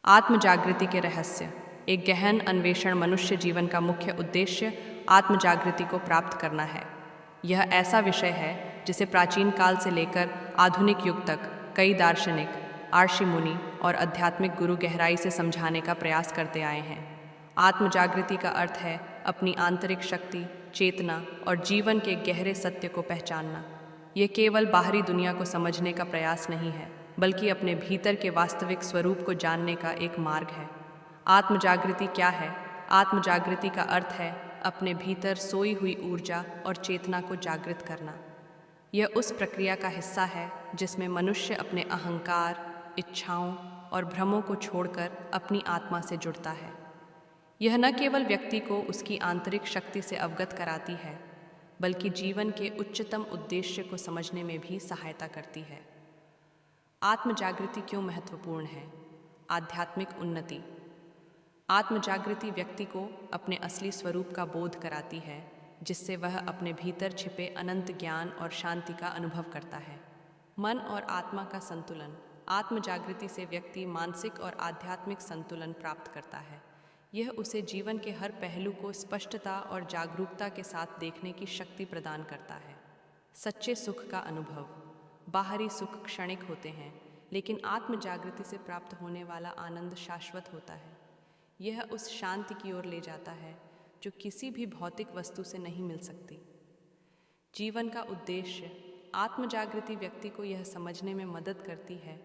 आत्म जागृति के रहस्य। एक गहन अन्वेषण मनुष्य जीवन का मुख्य उद्देश्य आत्म जागृति को प्राप्त करना है। यह ऐसा विषय है जिसे प्राचीन काल से लेकर आधुनिक युग तक कई दार्शनिक, आर्षि मुनि और आध्यात्मिक गुरु गहराई से समझाने का प्रयास करते आए हैं। आत्म जागृति का अर्थ है अपनी आंतरिक शक्ति, चेतना और जीवन के गहरे सत्य को पहचानना। ये केवल बाहरी दुनिया को समझने का प्रयास नहीं है, बल्कि अपने भीतर के वास्तविक स्वरूप को जानने का एक मार्ग है। आत्म जागृति क्या है? आत्म जागृति का अर्थ है अपने भीतर सोई हुई ऊर्जा और चेतना को जागृत करना। यह उस प्रक्रिया का हिस्सा है जिसमें मनुष्य अपने अहंकार, इच्छाओं और भ्रमों को छोड़कर अपनी आत्मा से जुड़ता है। यह न केवल व्यक्ति को उसकी आंतरिक शक्ति से अवगत कराती है, बल्कि जीवन के उच्चतम उद्देश्य को समझने में भी सहायता करती है। आत्म जागृति क्यों महत्वपूर्ण है? आध्यात्मिक उन्नति। आत्म जागृति व्यक्ति को अपने असली स्वरूप का बोध कराती है, जिससे वह अपने भीतर छिपे अनंत ज्ञान और शांति का अनुभव करता है। मन और आत्मा का संतुलन। आत्म जागृति से व्यक्ति मानसिक और आध्यात्मिक संतुलन प्राप्त करता है। यह उसे जीवन के हर पहलू को स्पष्टता और जागरूकता के साथ देखने की शक्ति प्रदान करता है। सच्चे सुख का अनुभव। बाहरी सुख क्षणिक होते हैं, लेकिन आत्म जागृति से प्राप्त होने वाला आनंद शाश्वत होता है। यह उस शांति की ओर ले जाता है जो किसी भी भौतिक वस्तु से नहीं मिल सकती। जीवन का उद्देश्य। आत्म जागृति व्यक्ति को यह समझने में मदद करती है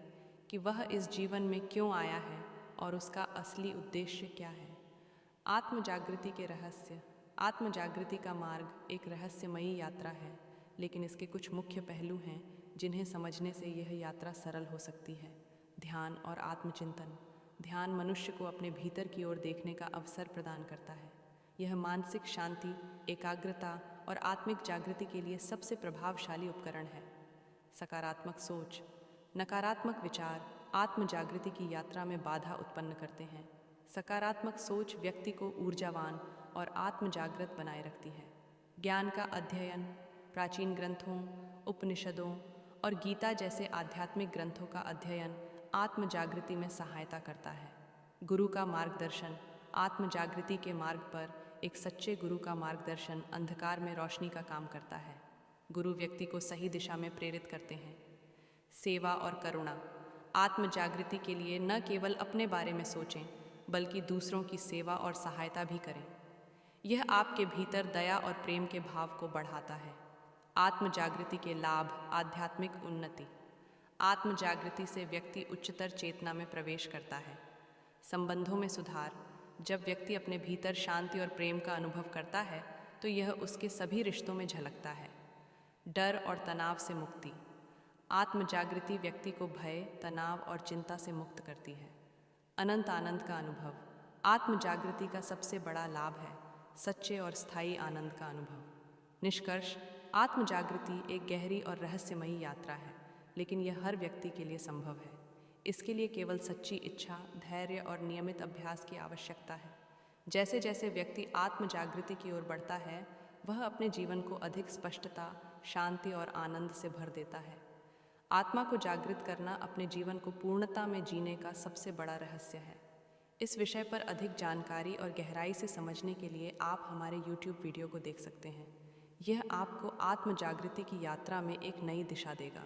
कि वह इस जीवन में क्यों आया है और उसका असली उद्देश्य क्या है। आत्म जागृति के रहस्य। आत्म जागृति का मार्ग एक रहस्यमयी यात्रा है, लेकिन इसके कुछ मुख्य पहलू हैं जिन्हें समझने से यह यात्रा सरल हो सकती है। ध्यान और आत्मचिंतन। ध्यान मनुष्य को अपने भीतर की ओर देखने का अवसर प्रदान करता है। यह मानसिक शांति, एकाग्रता और आत्मिक जागृति के लिए सबसे प्रभावशाली उपकरण है। सकारात्मक सोच। नकारात्मक विचार आत्म जागृति की यात्रा में बाधा उत्पन्न करते हैं। सकारात्मक सोच व्यक्ति को ऊर्जावान और आत्म जागृत बनाए रखती है। ज्ञान का अध्ययन। प्राचीन ग्रंथों, उपनिषदों और गीता जैसे आध्यात्मिक ग्रंथों का अध्ययन आत्म जागृति में सहायता करता है। गुरु का मार्गदर्शन। आत्म जागृति के मार्ग पर एक सच्चे गुरु का मार्गदर्शन अंधकार में रोशनी का काम करता है। गुरु व्यक्ति को सही दिशा में प्रेरित करते हैं। सेवा और करुणा। आत्म जागृति के लिए न केवल अपने बारे में सोचें, बल्कि दूसरों की सेवा और सहायता भी करें। यह आपके भीतर दया और प्रेम के भाव को बढ़ाता है। आत्म जागृति के लाभ। आध्यात्मिक उन्नति। आत्म जागृति से व्यक्ति उच्चतर चेतना में प्रवेश करता है। संबंधों में सुधार। जब व्यक्ति अपने भीतर शांति और प्रेम का अनुभव करता है, तो यह उसके सभी रिश्तों में झलकता है। डर और तनाव से मुक्ति। आत्म जागृति व्यक्ति को भय, तनाव और चिंता से मुक्त करती है। अनंत आनंद का अनुभव। आत्म जागृति का सबसे बड़ा लाभ है सच्चे और स्थायी आनंद का अनुभव। निष्कर्ष। आत्म जागृति एक गहरी और रहस्यमयी यात्रा है, लेकिन यह हर व्यक्ति के लिए संभव है। इसके लिए केवल सच्ची इच्छा, धैर्य और नियमित अभ्यास की आवश्यकता है। जैसे जैसे व्यक्ति आत्म जागृति की ओर बढ़ता है, वह अपने जीवन को अधिक स्पष्टता, शांति और आनंद से भर देता है। आत्मा को जागृत करना अपने जीवन को पूर्णता में जीने का सबसे बड़ा रहस्य है। इस विषय पर अधिक जानकारी और गहराई से समझने के लिए आप हमारे YouTube वीडियो को देख सकते हैं। यह आपको आत्म जागृति की यात्रा में एक नई दिशा देगा।